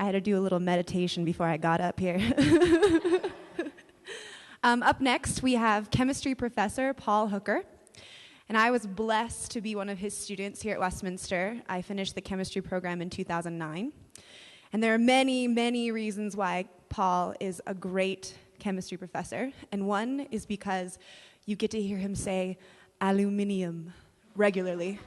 had to do a little meditation before I got up here. Up next, we have chemistry professor Paul Hooker. And I was blessed to be one of his students here at Westminster. I finished the chemistry program in 2009. And there are many, many reasons why Paul is a great chemistry professor. And one is because you get to hear him say aluminium regularly.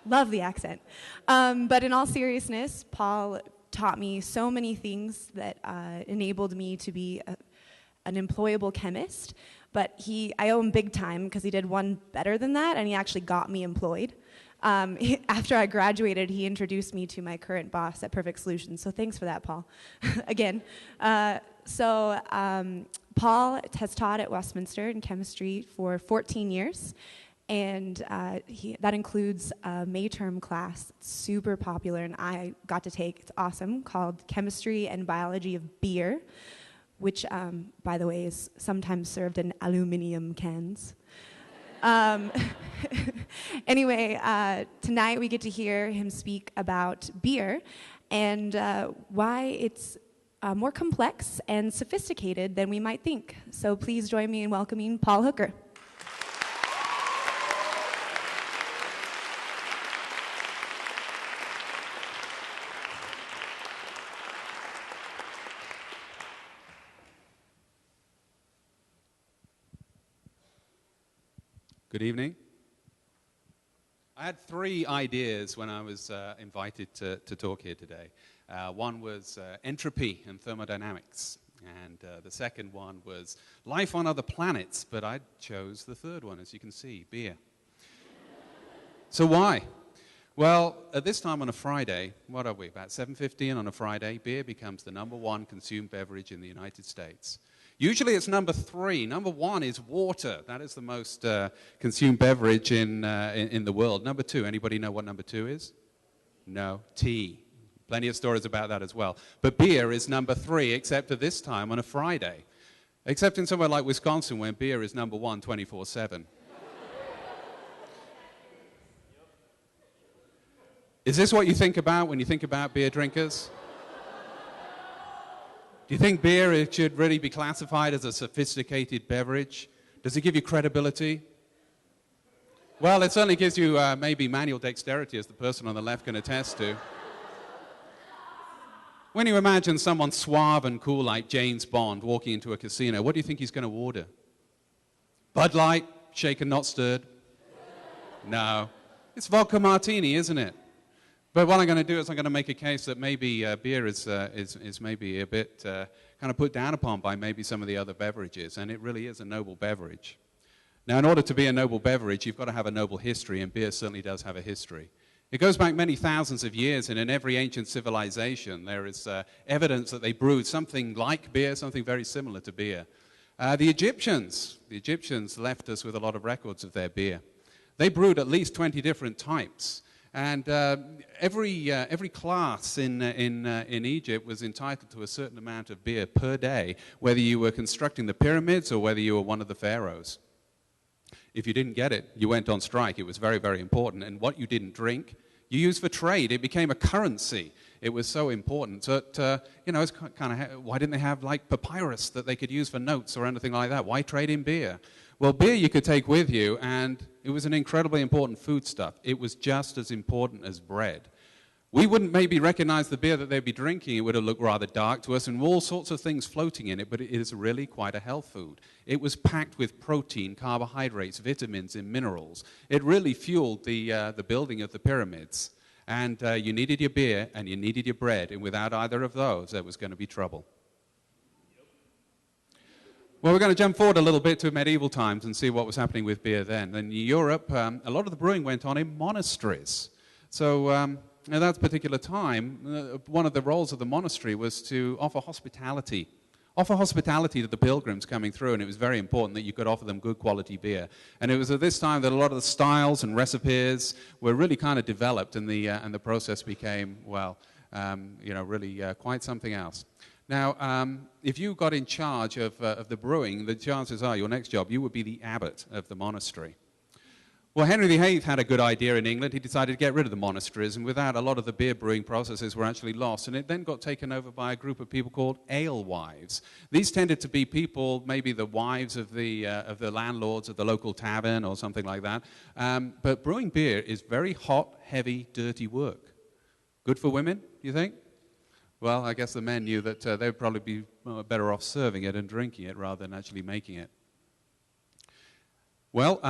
Love the accent. But in all seriousness, Paul taught me so many things that enabled me to be an employable chemist. But I owe him big time because he did one better than that, and he actually got me employed. After I graduated, he introduced me to my current boss at Perfect Solutions. So thanks for that, Paul. Again. Paul has taught at Westminster in chemistry for 14 years. And that includes a May term class. It's super popular, and I got to take, it's awesome, called Chemistry and Biology of Beer, which, by the way, is sometimes served in aluminum cans. Anyway, tonight we get to hear him speak about beer and why it's more complex and sophisticated than we might think. So please join me in welcoming Paul Hooker. Good evening. I had three ideas when I was invited to talk here today. One was entropy and thermodynamics, and the second one was life on other planets, but I chose the third one, as you can see, beer. So why? Well, at this time on a Friday, what are we, about 7:15 on a Friday, beer becomes the #1 consumed beverage in the United States. Usually it's number 3. Number 1 is water. That is the most consumed beverage in the world. Number 2, anybody know what number 2 is? No, tea. Plenty of stories about that as well. But beer is number 3, except at this time on a Friday. Except in somewhere like Wisconsin, where beer is number 1 24/7. Is this what you think about when you think about beer drinkers? Do you think beer should really be classified as a sophisticated beverage? Does it give you credibility? Well, it certainly gives you maybe manual dexterity, as the person on the left can attest to. When you imagine someone suave and cool like James Bond walking into a casino, what do you think he's going to order? Bud Light, shaken not stirred? No. It's vodka martini, isn't it? But what I'm going to do is I'm going to make a case that maybe beer is maybe a bit kind of put down upon by maybe some of the other beverages, and it really is a noble beverage. Now, in order to be a noble beverage, you've got to have a noble history, and beer certainly does have a history. It goes back many thousands of years, and in every ancient civilization there is evidence that they brewed something like beer, something very similar to beer. The Egyptians left us with a lot of records of their beer. They brewed at least 20 different types. And every class in Egypt was entitled to a certain amount of beer per day, whether you were constructing the pyramids or whether you were one of the pharaohs. If you didn't get it, you went on strike. It was very, very important. And what you didn't drink, you used for trade. It became a currency. It was so important. So, it's kind of, why didn't they have like papyrus that they could use for notes or anything like that? Why trade in beer? Well, beer you could take with you, and it was an incredibly important foodstuff. It was just as important as bread. We wouldn't maybe recognize the beer that they'd be drinking. It would have looked rather dark to us and all sorts of things floating in it, but it is really quite a health food. It was packed with protein, carbohydrates, vitamins, and minerals. It really fueled the building of the pyramids. And you needed your beer and you needed your bread, and without either of those, there was going to be trouble. Well, we're going to jump forward a little bit to medieval times and see what was happening with beer then. In Europe, a lot of the brewing went on in monasteries. So at that particular time, one of the roles of the monastery was to offer hospitality. Offer hospitality to the pilgrims coming through, and it was very important that you could offer them good quality beer. And it was at this time that a lot of the styles and recipes were really kind of developed, and the process became, well, really quite something else. Now, if you got in charge of the brewing, the chances are your next job, you would be the abbot of the monastery. Well, Henry VIII had a good idea in England. He decided to get rid of the monasteries, and with that, a lot of the beer brewing processes were actually lost, and it then got taken over by a group of people called alewives. These tended to be people, maybe the wives of the landlords of the local tavern or something like that. But brewing beer is very hot, heavy, dirty work. Good for women, you think? Well, I guess the men knew that they would probably be better off serving it and drinking it rather than actually making it. Well,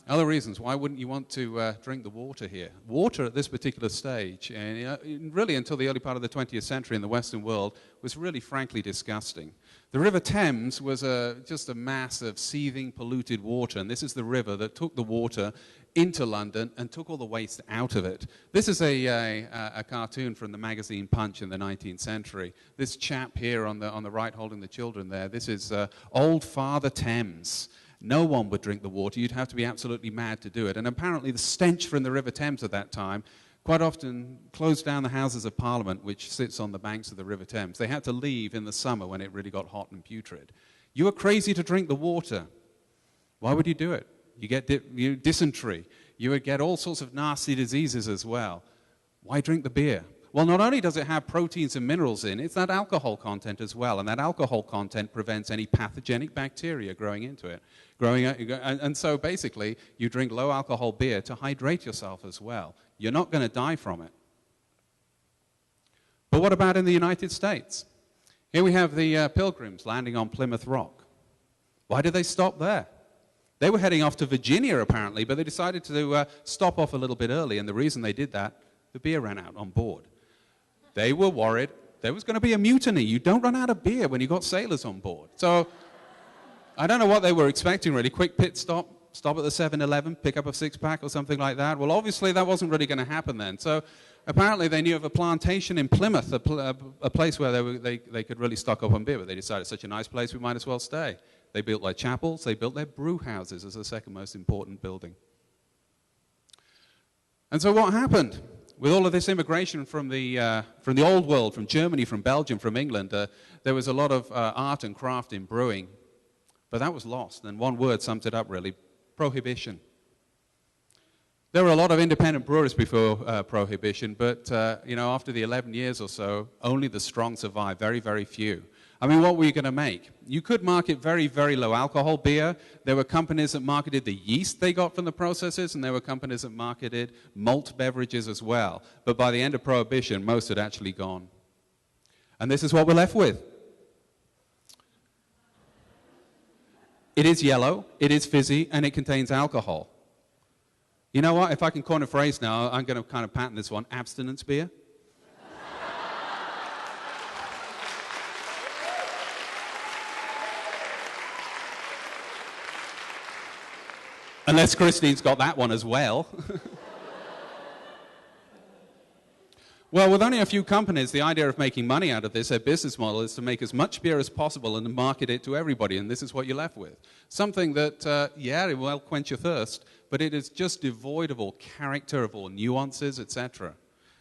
other reasons. Why wouldn't you want to drink the water here? Water at this particular stage, and really until the early part of the 20th century in the Western world, was really frankly disgusting. The River Thames was just a mass of seething, polluted water, and this is the river that took the water into London and took all the waste out of it. This is a cartoon from the magazine Punch in the 19th century. This chap here on the right holding the children there, this is Old Father Thames. No one would drink the water. You'd have to be absolutely mad to do it. And apparently the stench from the River Thames at that time quite often closed down the Houses of Parliament, which sits on the banks of the River Thames. They had to leave in the summer when it really got hot and putrid. You were crazy to drink the water. Why would you do it? You get dysentery. You would get all sorts of nasty diseases as well. Why drink the beer? Well, not only does it have proteins and minerals in, it's that alcohol content as well, and that alcohol content prevents any pathogenic bacteria growing into it. And so basically, you drink low-alcohol beer to hydrate yourself as well. You're not going to die from it. But what about in the United States? Here we have the Pilgrims landing on Plymouth Rock. Why did they stop there? They were heading off to Virginia, apparently, but they decided to stop off a little bit early, and the reason they did that, the beer ran out on board. They were worried there was going to be a mutiny. You don't run out of beer when you've got sailors on board. So I don't know what they were expecting, really. Quick pit stop at the 7-Eleven, pick up a six-pack or something like that. Well, obviously that wasn't really going to happen then. So apparently they knew of a plantation in Plymouth, a place where they could really stock up on beer, but they decided it's such a nice place, we might as well stay. They built their chapels, they built their brew houses as the second most important building. And so what happened? With all of this immigration from the old world, from Germany, from Belgium, from England, there was a lot of art and craft in brewing. But that was lost, and one word sums it up, really: prohibition. There were a lot of independent brewers before Prohibition, but after the 11 years or so, only the strong survived, very, very few. I mean, what were you going to make? You could market very, very low alcohol beer. There were companies that marketed the yeast they got from the processes, and there were companies that marketed malt beverages as well. But by the end of Prohibition, most had actually gone. And this is what we're left with. It is yellow, it is fizzy, and it contains alcohol. You know what? If I can coin a phrase now, I'm going to kind of patent this one: abstinence beer. Unless Christine's got that one as well. Well, with only a few companies, the idea of making money out of this, their business model, is to make as much beer as possible and market it to everybody, and this is what you're left with. Something that, it will quench your thirst, but it is just devoid of all character, of all nuances, etc.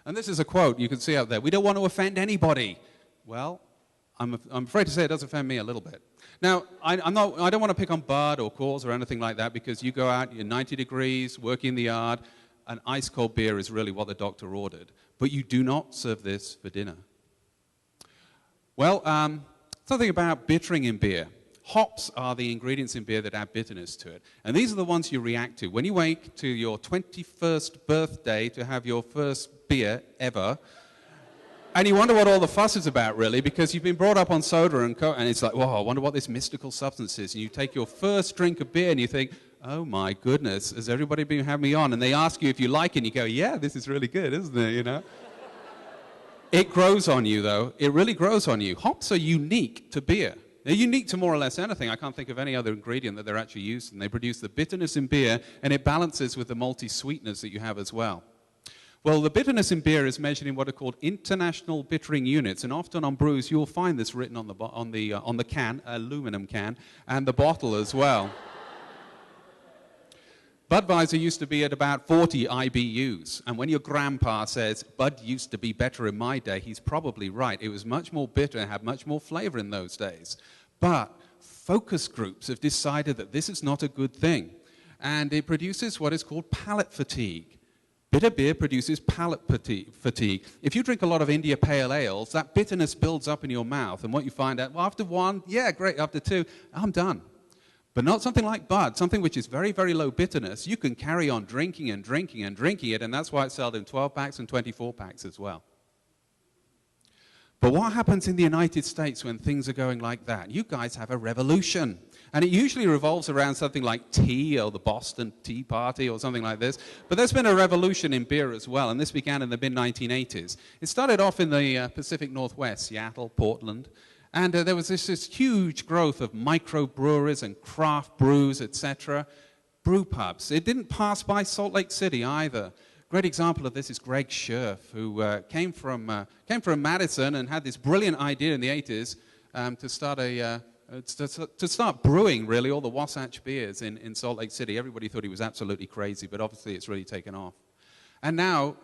And this is a quote you can see out there: "We don't want to offend anybody." Well, I'm afraid to say it does offend me a little bit. Now, I don't want to pick on Bud or Coors or anything like that, because you go out, you're 90 degrees, working in the yard, and ice-cold beer is really what the doctor ordered. But you do not serve this for dinner. Well, something about bittering in beer. Hops are the ingredients in beer that add bitterness to it. And these are the ones you react to. When you wake to your 21st birthday to have your first beer ever, and you wonder what all the fuss is about, really, because you've been brought up on soda and Coke, and it's like, whoa, I wonder what this mystical substance is. And you take your first drink of beer and you think, oh my goodness, has everybody been having me on? And they ask you if you like it, and you go, yeah, this is really good, isn't it, you know? It grows on you, though. It really grows on you. Hops are unique to beer. They're unique to more or less anything. I can't think of any other ingredient that they're actually used, and they produce the bitterness in beer, and it balances with the malty sweetness that you have as well. Well, the bitterness in beer is measured in what are called international bittering units, and often on brews you'll find this written on the can, aluminum can, and the bottle as well. Budweiser used to be at about 40 IBUs, and when your grandpa says, Bud used to be better in my day, he's probably right. It was much more bitter and had much more flavor in those days. But focus groups have decided that this is not a good thing. and it produces what is called palate fatigue. Bitter beer produces palate fatigue. If you drink a lot of India Pale Ales, that bitterness builds up in your mouth, and what you find out, well, after one, yeah, great, after two, I'm done. But not something like Bud, something which is very, very low bitterness. You can carry on drinking and drinking and drinking it, and that's why it's sold in 12 packs and 24 packs as well. But what happens in the United States when things are going like that? You guys have a revolution. And it usually revolves around something like tea or the Boston Tea Party or something like this. But there's been a revolution in beer as well, and this began in the mid-1980s. It started off in the Pacific Northwest, Seattle, Portland, and there was this huge growth of microbreweries and craft brews, etc. Brew pubs. It didn't pass by Salt Lake City either. Great example of this is Greg Scherf, who came from Madison and had this brilliant idea in the 80s to start brewing, really, all the Wasatch beers in Salt Lake City. Everybody thought he was absolutely crazy, but obviously it's really taken off. And now,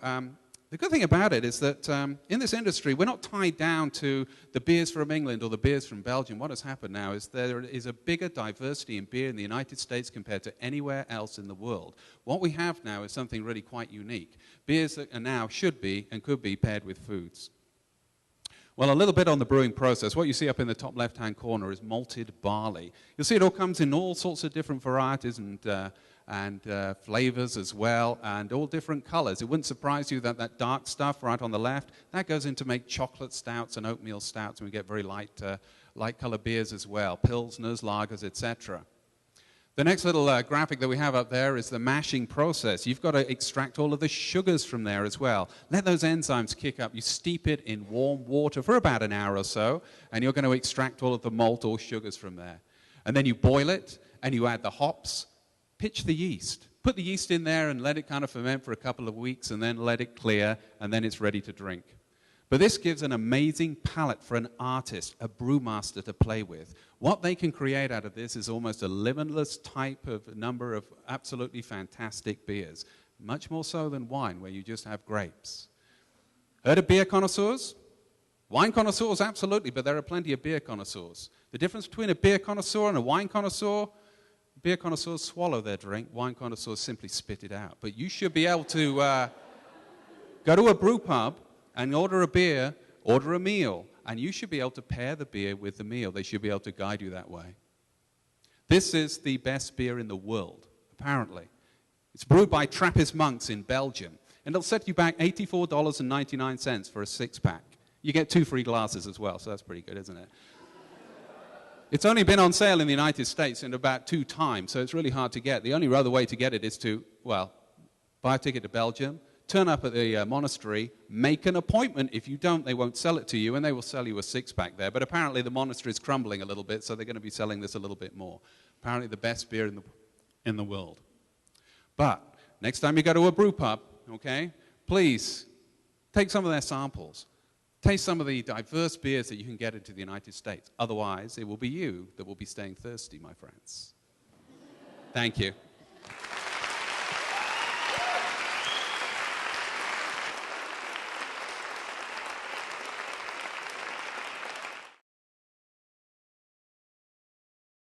the good thing about it is that in this industry, we're not tied down to the beers from England or the beers from Belgium. What has happened now is there is a bigger diversity in beer in the United States compared to anywhere else in the world. What we have now is something really quite unique. Beers that are now should be and could be paired with foods. Well, a little bit on the brewing process. What you see up in the top left-hand corner is malted barley. You'll see it all comes in all sorts of different varieties and flavors as well, and all different colors. It wouldn't surprise you that that dark stuff right on the left, that goes in to make chocolate stouts and oatmeal stouts, and we get very light color beers as well, pilsners, lagers, etc. The next little graphic that we have up there is the mashing process. You've got to extract all of the sugars from there as well. Let those enzymes kick up. You steep it in warm water for about an hour or so, and you're going to extract all of the malt or sugars from there. And then you boil it, and you add the hops, pitch the yeast. Put the yeast in there and let it kind of ferment for a couple of weeks, and then let it clear, and then it's ready to drink. But this gives an amazing palate for an artist, a brewmaster to play with. What they can create out of this is almost a limitless type of number of absolutely fantastic beers. Much more so than wine, where you just have grapes. Heard of beer connoisseurs? Wine connoisseurs, absolutely, but there are plenty of beer connoisseurs. The difference between a beer connoisseur and a wine connoisseur, beer connoisseurs swallow their drink, wine connoisseurs simply spit it out. But you should be able to go to a brew pub and order a beer, order a meal, and you should be able to pair the beer with the meal. They should be able to guide you that way. This is the best beer in the world, apparently. It's brewed by Trappist monks in Belgium, and it'll set you back $84.99 for a six-pack. You get 2 free glasses as well, so that's pretty good, isn't it? It's only been on sale in the United States in about 2 times, so it's really hard to get. The only other way to get it is to, well, buy a ticket to Belgium, turn up at the monastery, make an appointment. If you don't, they won't sell it to you, and they will sell you a six-pack there. But apparently the monastery is crumbling a little bit, so they're going to be selling this a little bit more. Apparently the best beer in the world. But next time you go to a brew pub, okay, please take some of their samples. Taste some of the diverse beers that you can get into the United States. Otherwise, it will be you that will be staying thirsty, my friends. Thank you.